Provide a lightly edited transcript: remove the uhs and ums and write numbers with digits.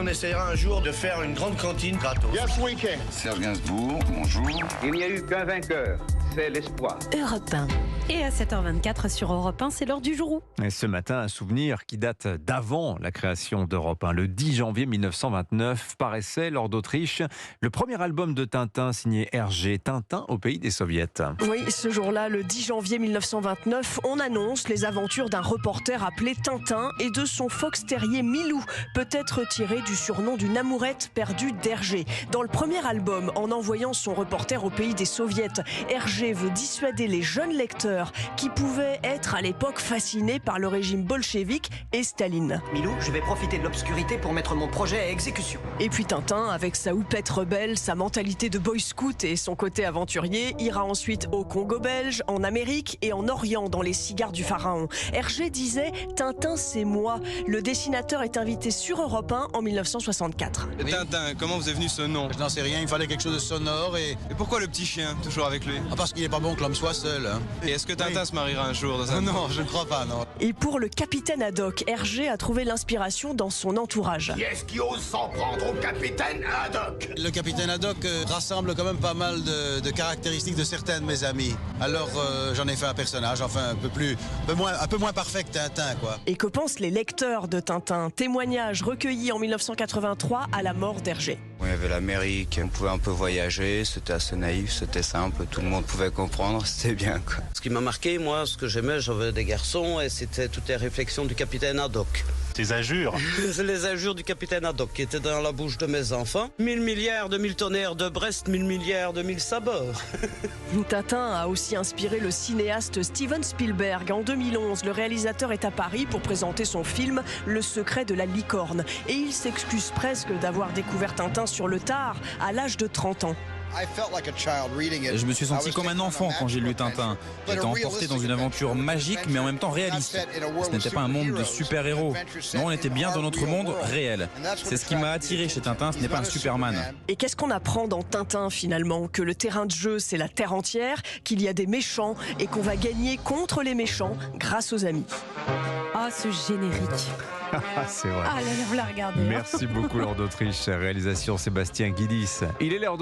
On essaiera un jour de faire une grande cantine gratos. Yes, we can. Serge Gainsbourg, bonjour. Il n'y a eu qu'un vainqueur, c'est l'espoir. Europe 1. Et à 7h24 sur Europe 1, c'est l'heure du jour où. Et ce matin, un souvenir qui date d'avant la création d'Europe 1. Le 10 janvier 1929 paraissait, lors d'Autriche, le premier album de Tintin signé Hergé, Tintin au pays des soviets. Oui, ce jour-là, le 10 janvier 1929, on annonce les aventures d'un reporter appelé Tintin et de son fox terrier Milou, peut-être tiré du surnom d'une amourette perdue d'Hergé. Dans le premier album, en envoyant son reporter au pays des soviets, Hergé veut dissuader les jeunes lecteurs qui pouvaient être à l'époque fascinés par le régime bolchevique et Staline. Milou, je vais profiter de l'obscurité pour mettre mon projet à exécution. Et puis Tintin, avec sa houppette rebelle, sa mentalité de boy scout et son côté aventurier, ira ensuite au Congo belge, en Amérique et en Orient dans les cigares du pharaon. Hergé disait « Tintin, c'est moi ». Le dessinateur est invité sur Europe 1 en 1964. Oui. Tintin, comment vous est venu ce nom? Je n'en sais rien, il fallait quelque chose de sonore et pourquoi le petit chien, toujours avec lui? parce qu'il n'est pas bon que l'homme soit seul. Hein. Et est-ce que Tintin se mariera un jour dans un... Non, je ne crois pas, non. Et pour le capitaine Haddock, Hergé a trouvé l'inspiration dans son entourage. Qui est-ce qui ose s'en prendre au capitaine Haddock? Le capitaine Haddock rassemble quand même pas mal de caractéristiques de certains de mes amis. Alors j'en ai fait un personnage, enfin un peu moins parfait que Tintin, quoi. Et que pensent les lecteurs de Tintin? Témoignages recueillis en 1983 à la mort d'Hergé. Il y avait l'Amérique, on pouvait un peu voyager, c'était assez naïf, c'était simple, tout le monde pouvait comprendre, c'était bien, quoi. Ce qui m'a marqué, moi, ce que j'aimais, j'avais des garçons et c'était toutes les réflexions du capitaine Haddock. Les injures. Les injures du capitaine Haddock qui étaient dans la bouche de mes enfants. 1000 milliards de 1000 tonnerres de Brest, 1000 milliards de 1000 sabords. Tintin a aussi inspiré le cinéaste Steven Spielberg. En 2011, le réalisateur est à Paris pour présenter son film Le secret de la licorne. Et il s'excuse presque d'avoir découvert Tintin sur le tard, à l'âge de 30 ans. Je me suis senti comme un enfant quand j'ai lu Tintin. J'étais emporté dans une aventure magique mais en même temps réaliste. Ce n'était pas un monde de super-héros. Non, on était bien dans notre monde réel. C'est ce qui m'a attiré chez Tintin, ce n'est pas un Superman. Et qu'est-ce qu'on apprend dans Tintin finalement? Que le terrain de jeu c'est la terre entière, qu'il y a des méchants et qu'on va gagner contre les méchants grâce aux amis. Ah, ce générique. C'est vrai. Ah là là, vous la regardez. Merci beaucoup, Lord d'Autriche. Réalisation Sébastien Guidis. Il est l'heure de